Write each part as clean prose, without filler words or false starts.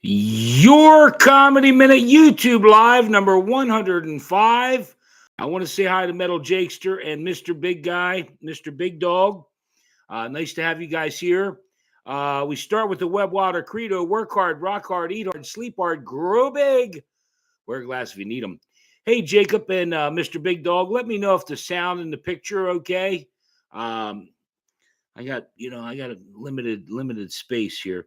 Your Comedy Minute YouTube Live number 105. I want to say hi to Metal Jakester and Mr. Big Guy, Mr. Big Dog. Nice to have you guys here. We start with the Web Water Credo: work hard, rock hard, eat hard, sleep hard, grow big. Wear a glass if you need them. Hey, Jacob and Mr. Big Dog, let me know if the sound and the picture are okay. Um, I got a limited space here.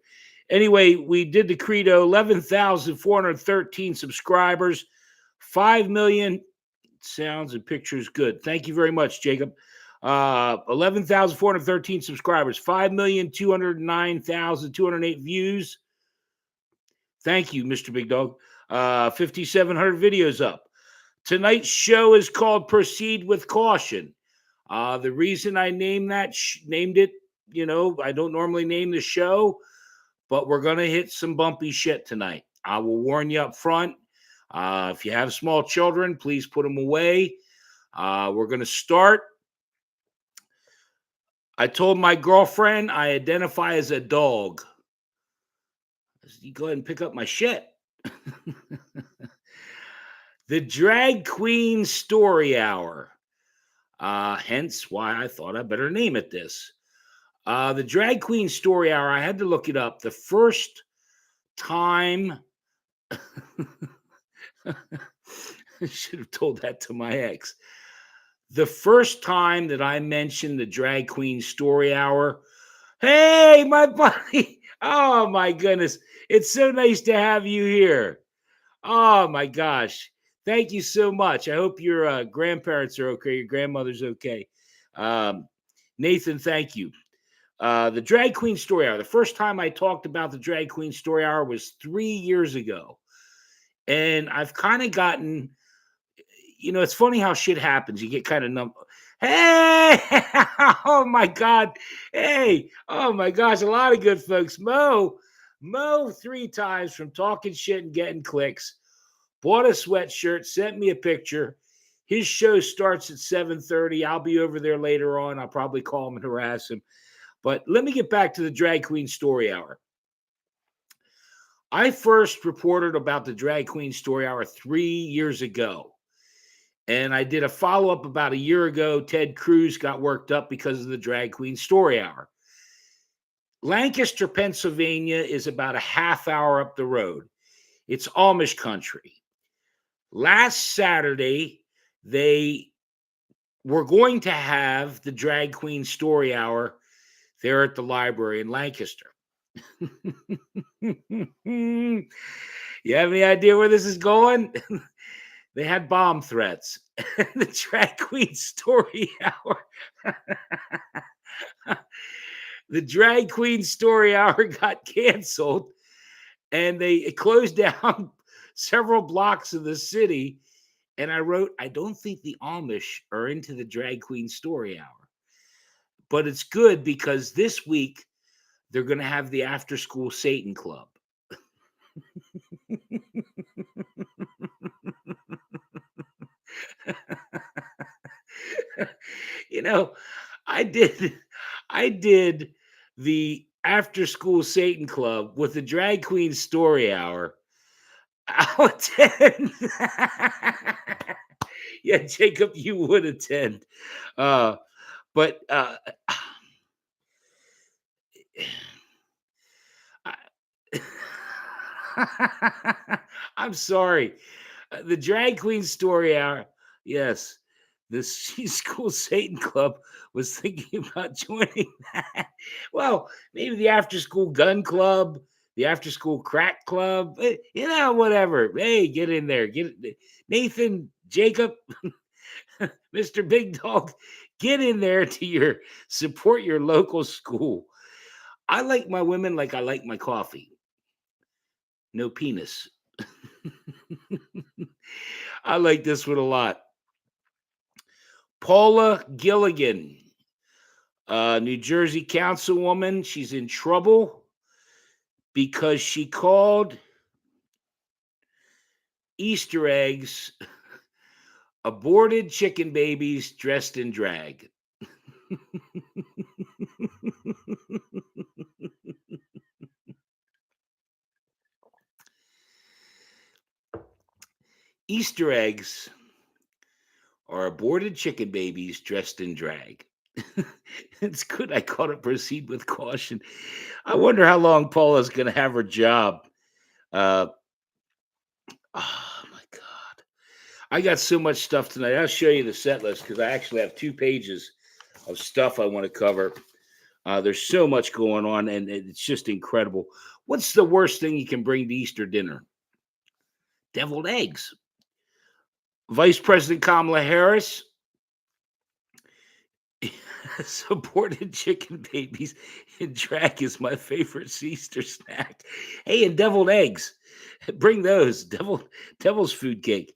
Anyway, we did the Credo, 11,413 subscribers, 5 million sounds and pictures. Good. Thank you very much, Jacob. 11,413 subscribers, 5,209,208 views. Thank you, Mr. Big Dog. 5,700 videos up. Tonight's show is called Proceed with Caution. The reason I named it, I don't normally name the show, but we're going to hit some bumpy shit tonight. I will warn you up front. If you have small children, please put them away. We're going to start. I told my girlfriend I identify as a dog. You go ahead and pick up my shit. The Drag Queen Story Hour. Hence why I thought I better name it this. The Drag Queen Story Hour, I had to look it up. The first time, I should have told that to my ex. The first time that I mentioned the Drag Queen Story Hour, hey, my buddy, oh my goodness, it's so nice to have you here. Oh my gosh. Thank you so much. I hope your grandparents are okay. Your grandmother's okay. Nathan, thank you. The Drag Queen Story Hour. The first time I talked about the Drag Queen Story Hour was 3 years ago. And I've kind of gotten, it's funny how shit happens. You get kind of numb. Hey, oh my God. Hey, oh my gosh. A lot of good folks. Mo 3 times from talking shit and getting clicks. Bought a sweatshirt, sent me a picture. His show starts at 7:30. I'll be over there later on. I'll probably call him and harass him. But let me get back to the Drag Queen Story Hour. I first reported about the Drag Queen Story Hour 3 years ago. And I did a follow-up about a year ago. Ted Cruz got worked up because of the Drag Queen Story Hour. Lancaster, Pennsylvania is about a half hour up the road. It's Amish country. Last Saturday, they were going to have the Drag Queen Story Hour there at the library in Lancaster. You have any idea where this is going? They had bomb threats. The Drag Queen Story Hour. The Drag Queen Story Hour got canceled, and they closed down several blocks of the city. And I wrote, I don't think the Amish are into the Drag Queen Story Hour. But it's good because this week they're going to have the After School Satan Club. I did the After School Satan Club with the Drag Queen Story Hour. I'll attend. Yeah, Jacob, you would attend. But I'm sorry. The Drag Queen Story Hour, yes. The School Satan Club was thinking about joining that. Well, maybe the After School Gun Club, the After School Crack Club, whatever. Hey, get in there. Nathan, Jacob, Mr. Big Dog, get in there to support your local school. I like my women like I like my coffee. No penis. I like this one a lot. Paula Gilligan, New Jersey councilwoman. She's in trouble because she called Easter eggs aborted chicken babies dressed in drag. Easter eggs are aborted chicken babies dressed in drag. It's good. I caught it. Proceed with caution. I wonder how long Paula's going to have her job. Uh, oh my God. I got so much stuff tonight. I'll show you the set list because I actually have 2 pages of stuff I want to cover. There's so much going on, and it's just incredible. What's the worst thing you can bring to Easter dinner? Deviled eggs. Vice President Kamala Harris supported chicken babies and drag is my favorite Easter snack. Hey, and deviled eggs. Bring those. Devil's food cake.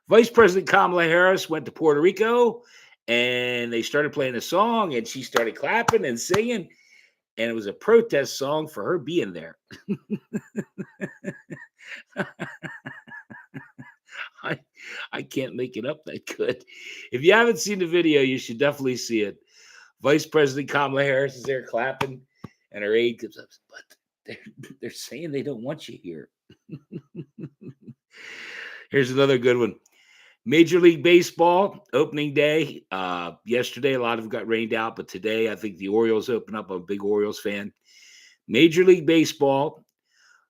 Vice President Kamala Harris went to Puerto Rico and they started playing a song and she started clapping and singing. And it was a protest song for her being there. I can't make it up that good. If you haven't seen the video, you should definitely see it. Vice President Kamala Harris is there clapping, and her aide comes up, but they're saying they don't want you here. Here's another good one. Major League Baseball opening day. Yesterday, a lot of it got rained out, but today I think the Orioles open up. I'm a big Orioles fan. Major League Baseball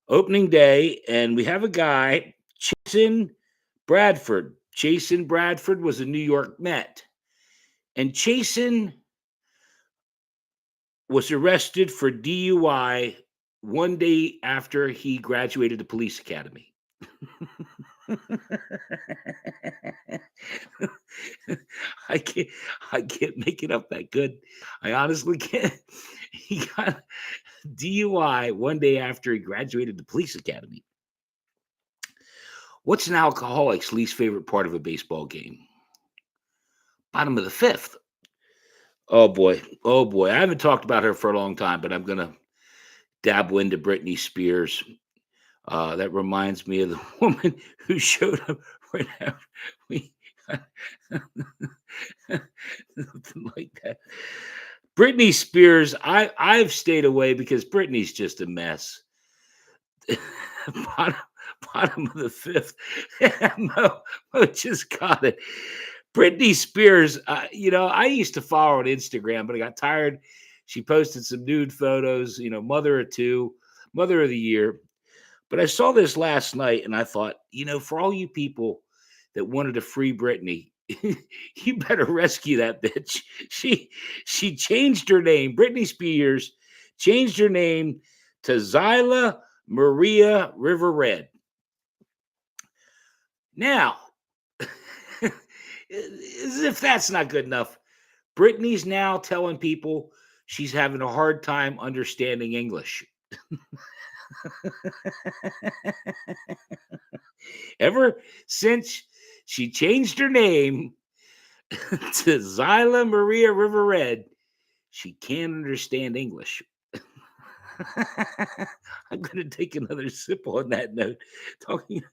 opening day, and we have a guy, Chasen Bradford. Chasen Bradford was a New York Met, and Chasen was arrested for DUI one day after he graduated the police academy. I can't make it up that good. I honestly can't. He got DUI one day after he graduated the police academy. What's an alcoholic's least favorite part of a baseball game? Bottom of the fifth. Oh boy. Oh boy. I haven't talked about her for a long time, but I'm gonna dabble into Britney Spears. That reminds me of the woman who showed up right after we something like that. Britney Spears, I've stayed away because Britney's just a mess. bottom, bottom of the fifth. Mo just got it. Britney Spears, I used to follow her on Instagram, but I got tired. She posted some nude photos, mother of two, mother of the year. But I saw this last night and I thought, for all you people that wanted to free Britney, you better rescue that bitch. She changed her name. Britney Spears changed her name to Zyla Maria River Red. Now, as if that's not good enough, Britney's now telling people she's having a hard time understanding English. Ever since she changed her name to Zyla Maria River Red, she can't understand English. I'm going to take another sip on that note, talking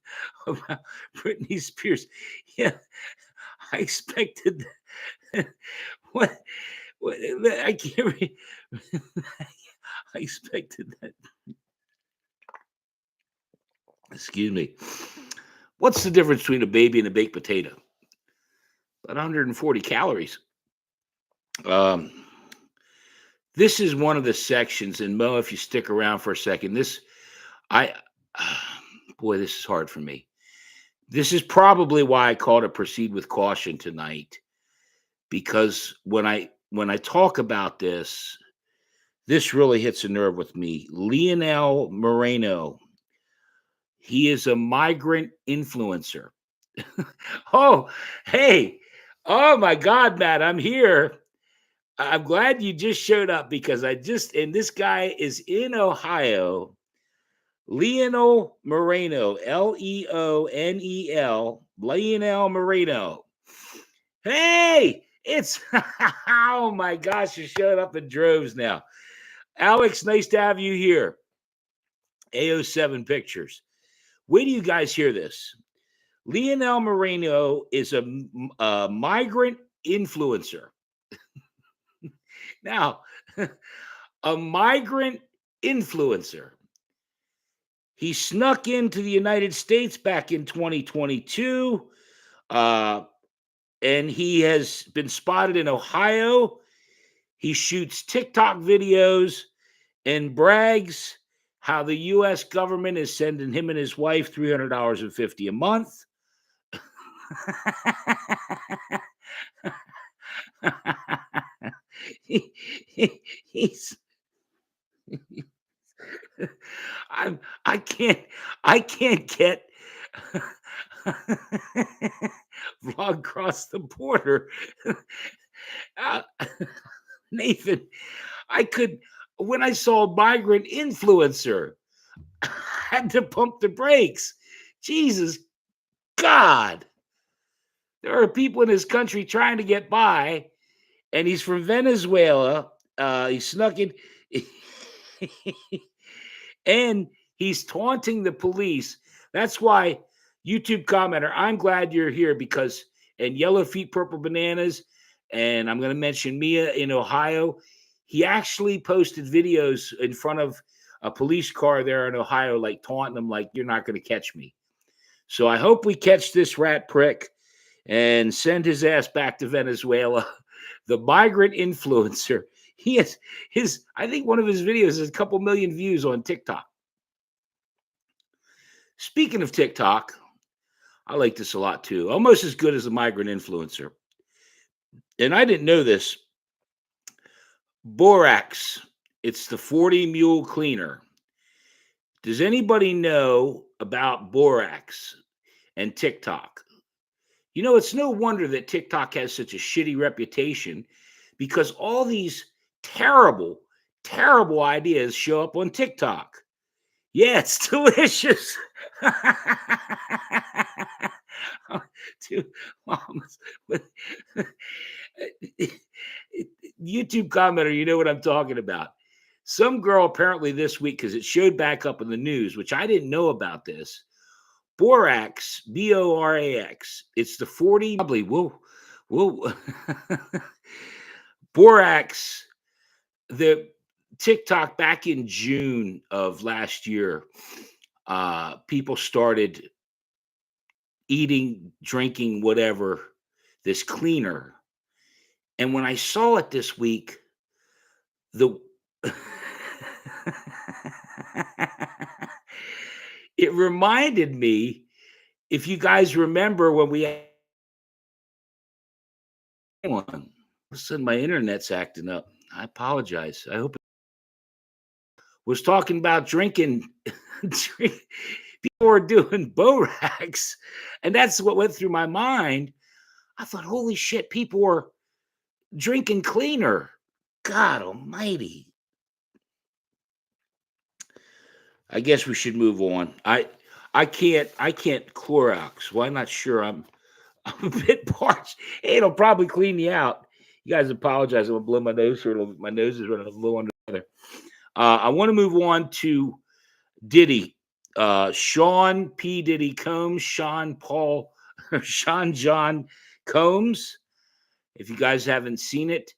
about Britney Spears. Yeah, I expected what I can't read. I expected that. Excuse me. What's the difference between a baby and a baked potato? About 140 calories. This is one of the sections, and Mo, if you stick around for a second, this is hard for me. This is probably why I called it Proceed with Caution tonight, because when I talk about this really hits a nerve with me. Lionel Moreno, he is a migrant influencer. Oh, hey, oh my God, Matt, I'm here. I'm glad you just showed up because and this guy is in Ohio. Lionel Moreno, Leonel, Lionel Moreno. Hey, it's, oh my gosh, you showed up in droves now. Alex, nice to have you here. AO7 Pictures. Wait till you guys hear this. Lionel Moreno is a migrant influencer. Now, a migrant influencer. He snuck into the United States back in 2022, uh, and he has been spotted in Ohio. He shoots TikTok videos and brags how the U.S. government is sending him and his wife $300.50 a month. he, he's I can't get vlog cross the border. Uh, Nathan, I could when I saw migrant influencer, I had to pump the brakes. Jesus God. There are people in his country trying to get by, and he's from Venezuela. He snuck in. And he's taunting the police. That's why, YouTube commenter, I'm glad you're here because, and Yellow Feet, Purple Bananas, and I'm going to mention Mia in Ohio. He actually posted videos in front of a police car there in Ohio, like taunting them, like, you're not going to catch me. So I hope we catch this rat prick and send his ass back to Venezuela. The migrant influencer. He has I think one of his videos has a couple million views on TikTok. Speaking of TikTok, I like this a lot too. Almost as good as a migrant influencer. And I didn't know this. Borax, it's the 40 mule cleaner. Does anybody know about borax and TikTok? You know, it's no wonder that TikTok has such a shitty reputation because all these terrible, terrible ideas show up on TikTok. Yeah, it's delicious. Two mamas YouTube commenter, you know what I'm talking about. Some girl apparently this week, because it showed back up in the news, which I didn't know about this. Borax, Borax. It's the 40. Probably whoa. Borax, the TikTok back in June of last year, people started eating, drinking, whatever, this cleaner. And when I saw it this week, the it reminded me, if you guys remember when we had one, all of a sudden my internet's acting up. I apologize. I hope was talking about drinking. People were doing borax, and that's what went through my mind. I thought, holy shit, people were drinking cleaner. God almighty. I guess we should move on. I can't Clorox. Well, I'm not sure. I'm a bit parched. Hey, it'll probably clean you out. You guys apologize. I'm gonna blow my nose here a little bit. My nose is running a little under there. I want to move on to Diddy. Sean P. Diddy Combs, Sean John Combs. If you guys haven't seen it,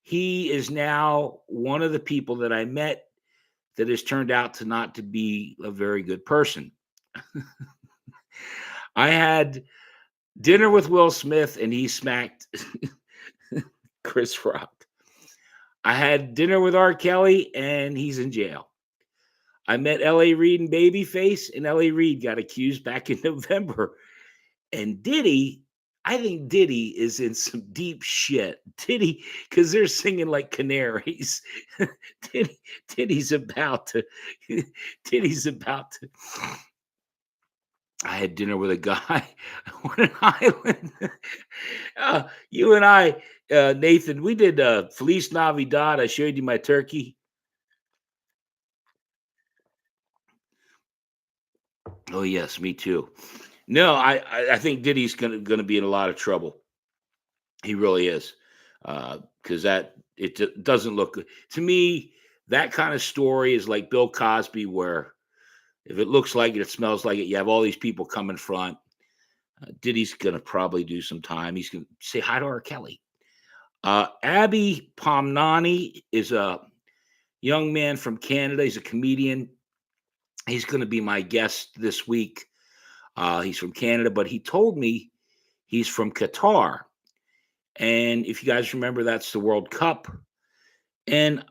he is now one of the people that I met that has turned out to not to be a very good person. I had dinner with Will Smith and he smacked Chris Rock. I had dinner with R. Kelly and he's in jail. I met L.A. Reid and Babyface, and L.A. Reid got accused back in November. And Diddy, I think Diddy is in some deep shit. Diddy, because they're singing like canaries. Diddy's about to. Diddy's about to. I had dinner with a guy on an island. You and I, Nathan, we did Feliz Navidad. I showed you my turkey. Oh yes, me too. No, I think Diddy's gonna be in a lot of trouble. He really is, because doesn't look good to me. That kind of story is like Bill Cosby, where if it looks like it, it smells like it. You have all these people come in front. Diddy's gonna probably do some time. He's gonna say hi to R. Kelly. Abby Pomnani is a young man from Canada. He's a comedian. He's going to be my guest this week. He's from Canada, but he told me he's from Qatar. And if you guys remember, that's the World Cup. And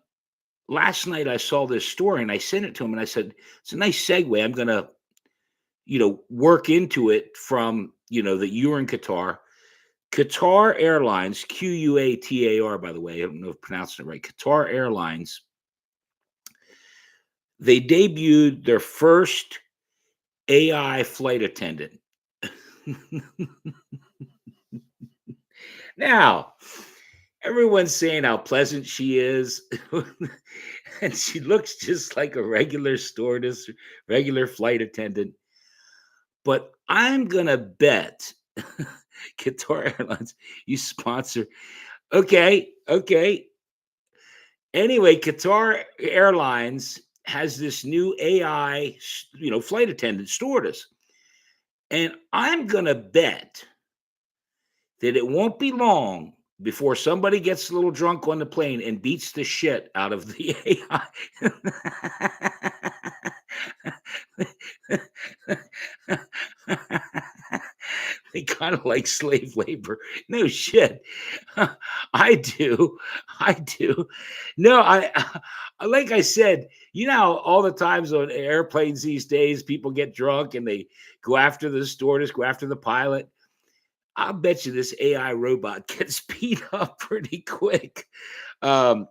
last night I saw this story and I sent it to him and I said, it's a nice segue. I'm going to, work into it from, that you were in Qatar. Qatar Airlines, Quatar, by the way, I don't know if I'm pronouncing it right. Qatar Airlines, they debuted their first AI flight attendant. Now, everyone's saying how pleasant she is. And she looks just like a regular stewardess, regular flight attendant. But I'm going to bet Qatar Airlines, you sponsor. Okay. Anyway, Qatar Airlines has this new AI, flight attendant stewardess. And I'm going to bet that it won't be long before somebody gets a little drunk on the plane and beats the shit out of the AI. They kind of like slave labor. No shit. I do. No, like I said, all the times on airplanes these days, people get drunk and they go after the stewardess, go after the pilot. I'll bet you this AI robot gets beat up pretty quick. I'm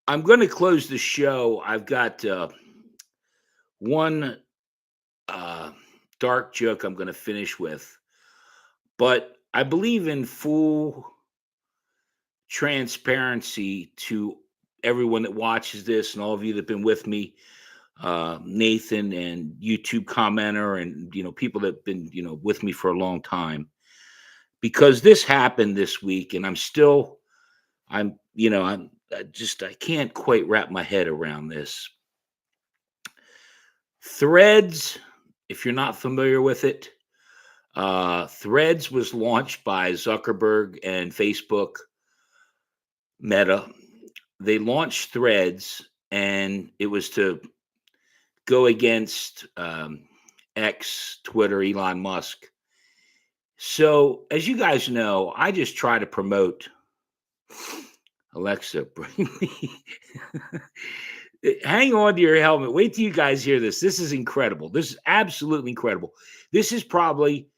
going to close the show. I've got one dark joke I'm going to finish with, but I believe in full transparency to everyone that watches this and all of you that have been with me, Nathan and YouTube commenter and, people that have been, with me for a long time, because this happened this week and I can't quite wrap my head around this. Threads, if you're not familiar with it, Threads was launched by Zuckerberg and Facebook, Meta. They launched Threads, and it was to go against X, Twitter, Elon Musk. So, as you guys know, I just try to promote. Alexa, bring me. Hang on to your helmet. Wait till you guys hear this. This is incredible. This is absolutely incredible. This is probably,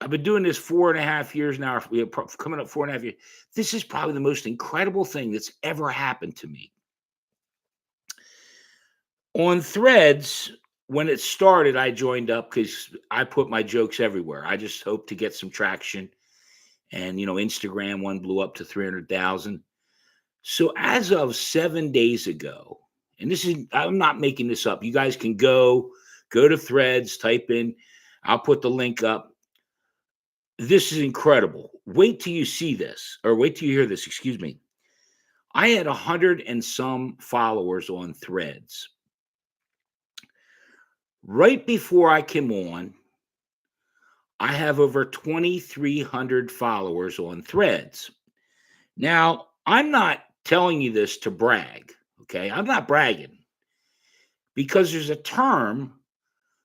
I've been doing this 4.5 years now, coming up 4.5 years. This is probably the most incredible thing that's ever happened to me. On Threads, when it started, I joined up because I put my jokes everywhere. I just hope to get some traction. And, Instagram one blew up to 300,000. So as of 7 days ago, and I'm not making this up. You guys can go to Threads, type in, I'll put the link up. This is incredible. Wait till you see this, or wait till you hear this, excuse me. I had 100 and some followers on Threads. Right before I came on, I have over 2,300 followers on Threads. Now, I'm not telling you this to brag, okay? I'm not bragging, because there's a term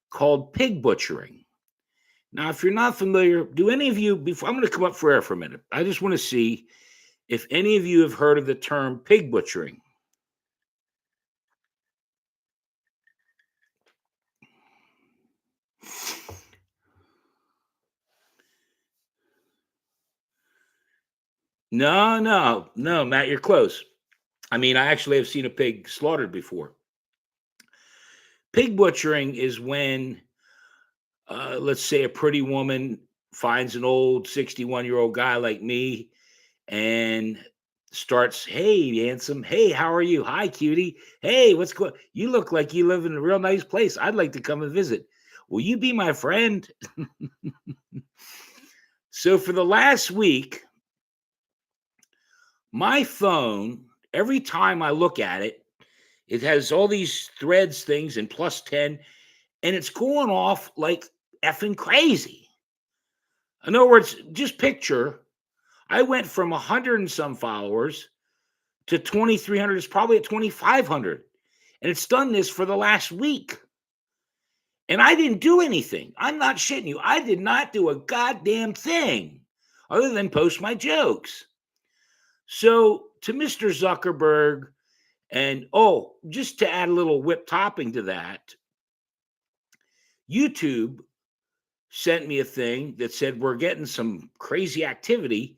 called pig butchering. Now, if you're not familiar, do any of you, I'm going to come up for air for a minute. I just want to see if any of you have heard of the term pig butchering. No, Matt, you're close. I mean, I actually have seen a pig slaughtered before. Pig butchering is when, let's say, a pretty woman finds an old 61-year-old guy like me and starts, hey, handsome. Hey, how are you? Hi, cutie. Hey, what's going on? You look like you live in a real nice place. I'd like to come and visit. Will you be my friend? So for the last week, my phone, every time I look at it, it has all these Threads things and plus 10, and it's going off like effing crazy. In other words, just picture, I went from 100 and some followers to 2,300. It's probably at 2,500. And it's done this for the last week. And I didn't do anything. I'm not shitting you. I did not do a goddamn thing other than post my jokes. So to Mr. Zuckerberg, and just to add a little whip topping to that, YouTube sent me a thing that said we're getting some crazy activity,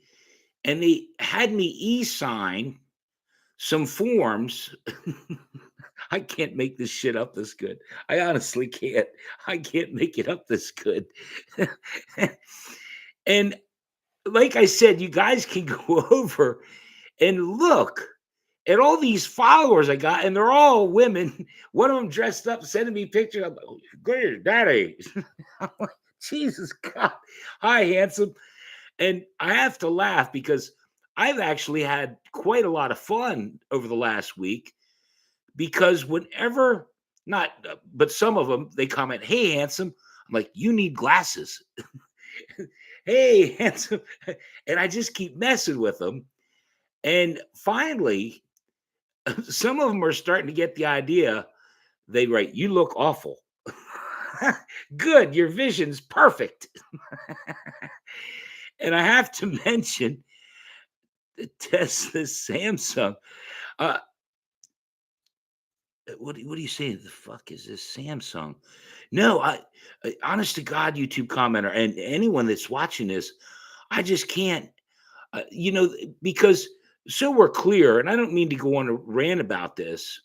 and they had me e-sign some forms. I can't make this shit up this good. I honestly can't. I can't make it up this good. And like I said, you guys can go over and look at all these followers I got, and they're all women. One of them dressed up, sending me pictures. I'm like, oh, good daddy. I'm like, Jesus God. Hi, handsome. And I have to laugh because I've actually had quite a lot of fun over the last week, because whenever, not, but some of them, they comment, hey, handsome. I'm like, you need glasses. Hey, handsome. And I just keep messing with them. And finally, some of them are starting to get the idea. They write, you look awful. Good, your vision's perfect. And I have to mention the Tesla Samsung. What are you saying? The fuck is this Samsung? No, honest to God, YouTube commenter and anyone that's watching this, I just can't, because so we're clear, and I don't mean to go on a rant about this.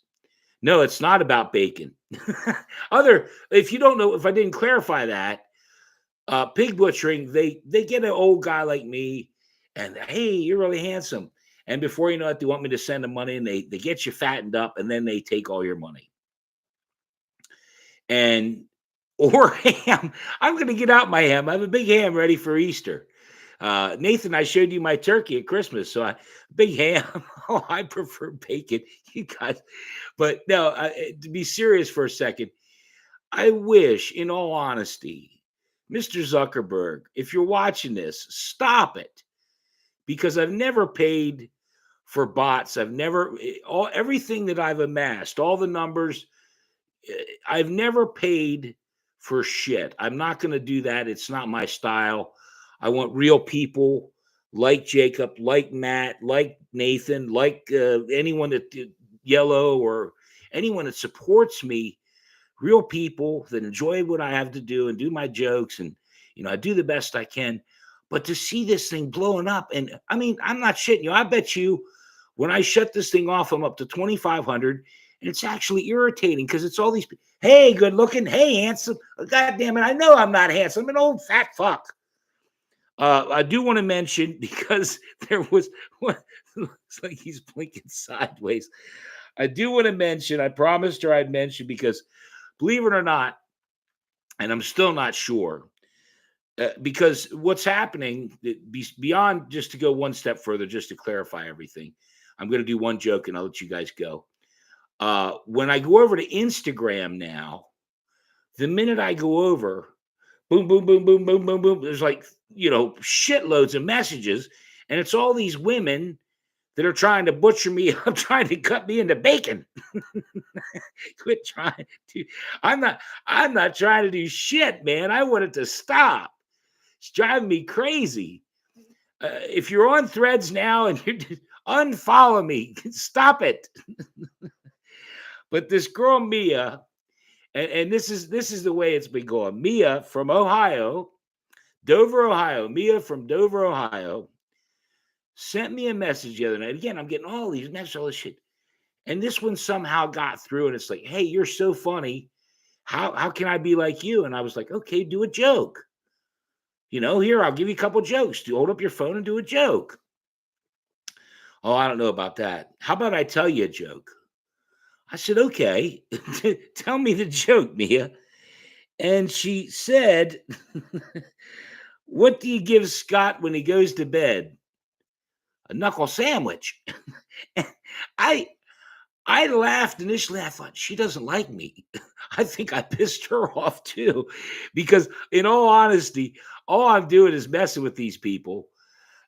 No, it's not about bacon. If you don't know, if I didn't clarify that, pig butchering, they get an old guy like me, and hey, you're really handsome. And before you know it, they want me to send them money, and they get you fattened up, and then they take all your money. And or ham. I'm going to get out my ham. I have a big ham ready for Easter. Nathan, I showed you my turkey at Christmas, so big ham. Oh, I prefer bacon. You guys, but no. To be serious for a second, I wish, in all honesty, Mr. Zuckerberg, if you're watching this, stop it, because I've never paid for bots. I've never, everything that I've amassed, all the numbers, I've never paid for shit. I'm not going to do that. It's not my style. I want real people like Jacob, like Matt, like Nathan, like anyone that Yellow, or anyone that supports me. Real people that enjoy what I have to do and do my jokes, and I do the best I can. But to see this thing blowing up, and I mean, I'm not shitting you. I bet you when I shut this thing off, I'm up to 2,500, and it's actually irritating because it's all these. Hey, good looking. Hey, handsome. God damn it! I know I'm not handsome. I'm an old fat fuck. I do want to mention, because there was one. Looks like he's blinking sideways. I do want to mention. I promised her I'd mention, because believe it or not, and I'm still not sure. Because what's happening, beyond, just to go one step further, just to clarify everything, I'm going to do one joke and I'll let you guys go. When I go over to Instagram now, the minute I go over, boom, boom, boom, boom, boom, boom, boom, there's like, shitloads of messages. And it's all these women that are trying to butcher me up, trying to cut me into bacon. Quit trying to. I'm not trying to do shit, man. I want it to stop. It's driving me crazy. If you're on Threads now and you unfollow me, stop it. But this girl Mia, and this is the way it's been going. Mia from Ohio, Dover, Ohio. Mia from Dover, Ohio, sent me a message the other night. Again, I'm getting all these messages, all this shit, and this one somehow got through. And it's like, hey, you're so funny. How can I be like you? And I was like, okay, do a joke. Here, I'll give you a couple jokes. Hold up your phone and do a joke. Oh, I don't know about that. How about I tell you a joke? I said, okay, tell me the joke, Mia. And she said, what do you give Scott when he goes to bed? A knuckle sandwich. I laughed initially. I thought, she doesn't like me. I think I pissed her off too, because in all honesty, all I'm doing is messing with these people.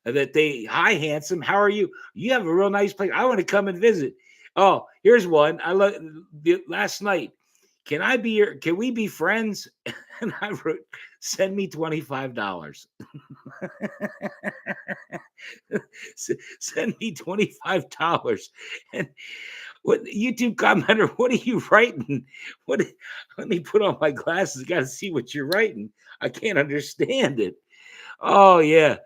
That hi, handsome, how are you? You have a real nice place. I want to come and visit. Oh, here's one. I look last night. Can we be friends? And I wrote, send me $25. Send me $25. And what YouTube commenter, what are you writing? What let me put on my glasses. Got to see what you're writing. I can't understand it. Oh yeah.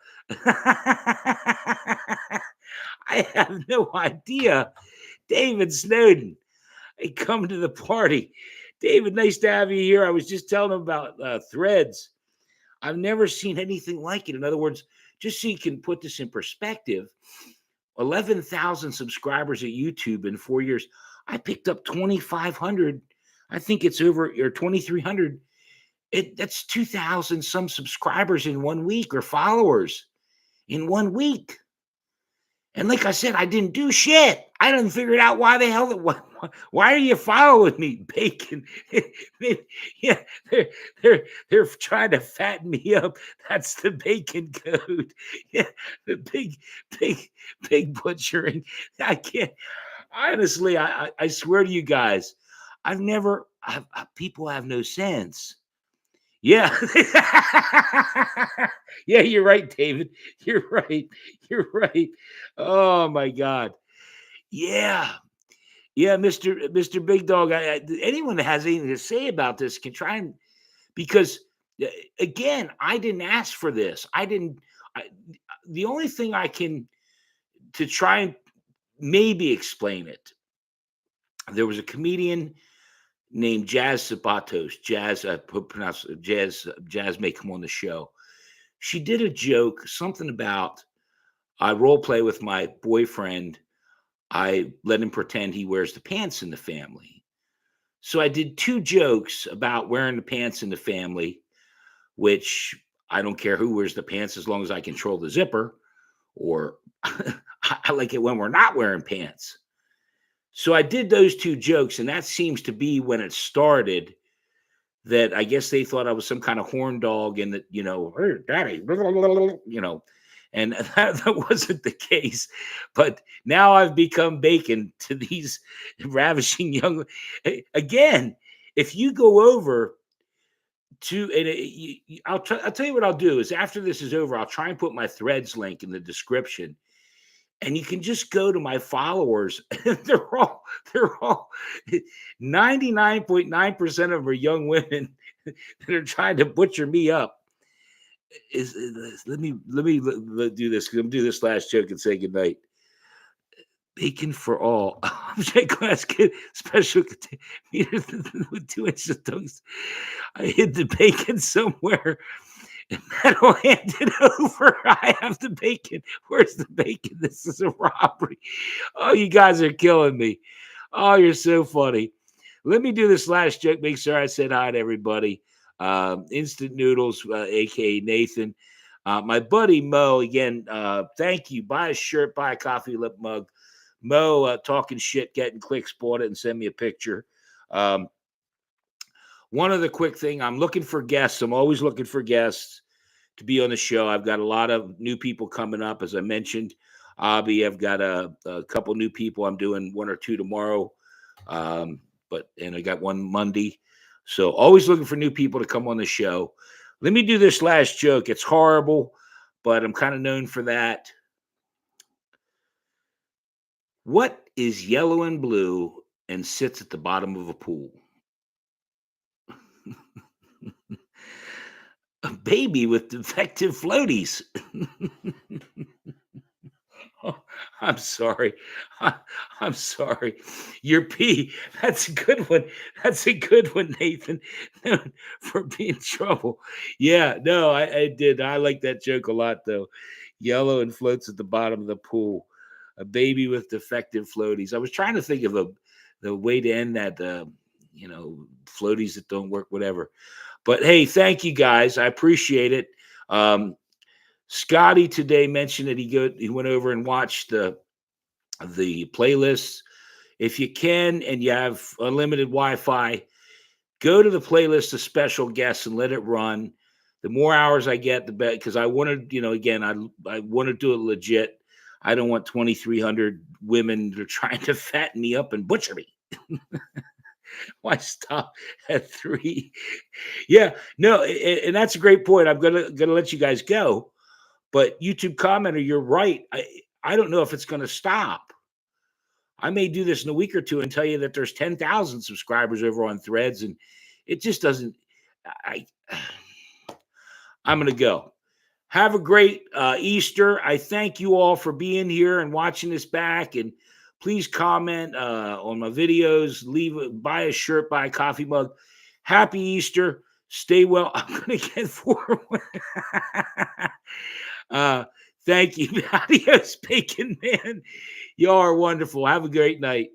I have no idea. David Snowden. Hey, come to the party. David, nice to have you here. I was just telling him about threads. I've never seen anything like it. In other words, just so you can put this in perspective, 11,000 subscribers at YouTube in 4 years. I picked up 2,500. I think it's over or 2,300. That's 2,000 some subscribers in 1 week or followers in 1 week. And like I said, I didn't do shit. I didn't figure it out why the hell. Why are you following me, Bacon? Yeah, they're trying to fatten me up. That's the Bacon code. Yeah, the big butchering. I can't. Honestly, I swear to you guys, people have no sense. Yeah. Yeah, you're right, David. You're right. You're right. Oh my God. Yeah. Yeah, Mr. Big Dog. Anyone that has anything to say about this can try and because again, I didn't ask for this. I, the only thing I can to try and maybe explain it. There was a comedian named Jazz Sabatos. Jazz, pronounce Jazz may come on the show. She did a joke, something about I role play with my boyfriend. I let him pretend he wears the pants in the family. So I did two jokes about wearing the pants in the family, which I don't care who wears the pants as long as I control the zipper, or I like it when we're not wearing pants. So I did those two jokes, and that seems to be when it started. That I guess they thought I was some kind of horn dog, and that hey, daddy, and that wasn't the case. But now I've become Bacon to these ravishing young. Again, if you go over to, and I'll tell you what I'll do is after this is over, I'll try and put my Threads link in the description, and you can just go to my followers. They're all 99.9% of them are young women that are trying to butcher me up. Let me do this. I'm gonna do this last joke and say goodnight. Bacon for all. Object glass kid special container with 2 inches of toast. I hid the bacon somewhere. And Metal handed over. I have the bacon. Where's the bacon? This is a robbery. Oh, you guys are killing me. Oh, you're so funny. Let me do this last joke. Make sure I said hi to everybody. Instant Noodles, aka Nathan. My buddy Mo, again, thank you. Buy a shirt, buy a coffee lip mug. Mo, talking shit, getting clicks, bought it and send me a picture. One other quick thing, I'm looking for guests. I'm always looking for guests to be on the show. I've got a lot of new people coming up, as I mentioned. Abby, I've got a couple new people. I'm doing one or two tomorrow, and I got one Monday. So always looking for new people to come on the show. Let me do this last joke. It's horrible, but I'm kind of known for that. What is yellow and blue and sits at the bottom of a pool? A baby with defective floaties. Oh, I'm sorry. I'm sorry. Your P. That's a good one. That's a good one, Nathan. For being trouble. Yeah, no, I did. I like that joke a lot, though. Yellow and floats at the bottom of the pool. A baby with defective floaties. I was trying to think of the way to end that. Floaties that don't work, whatever. But hey, thank you guys. I appreciate it. Scotty today mentioned that he went over and watched the playlists. If you can and you have unlimited Wi-Fi, go to the playlist of special guests and let it run. The more hours I get, the better. Because I want to, again, I want to do it legit. I don't want 2,300 women that are trying to fatten me up and butcher me. Why stop at three? Yeah, no, and that's a great point. I'm gonna let you guys go, but YouTube commenter, you're right. I don't know if it's gonna stop. I may do this in a week or two and tell you that there's 10,000 subscribers over on Threads, and it just doesn't. I I'm gonna go. Have a great Easter. I thank you all for being here and watching this back. And please comment on my videos. Buy a shirt, buy a coffee mug. Happy Easter. Stay well. I'm gonna get forward. uh, thank you. Adios, Bacon Man. You all are wonderful. Have a great night.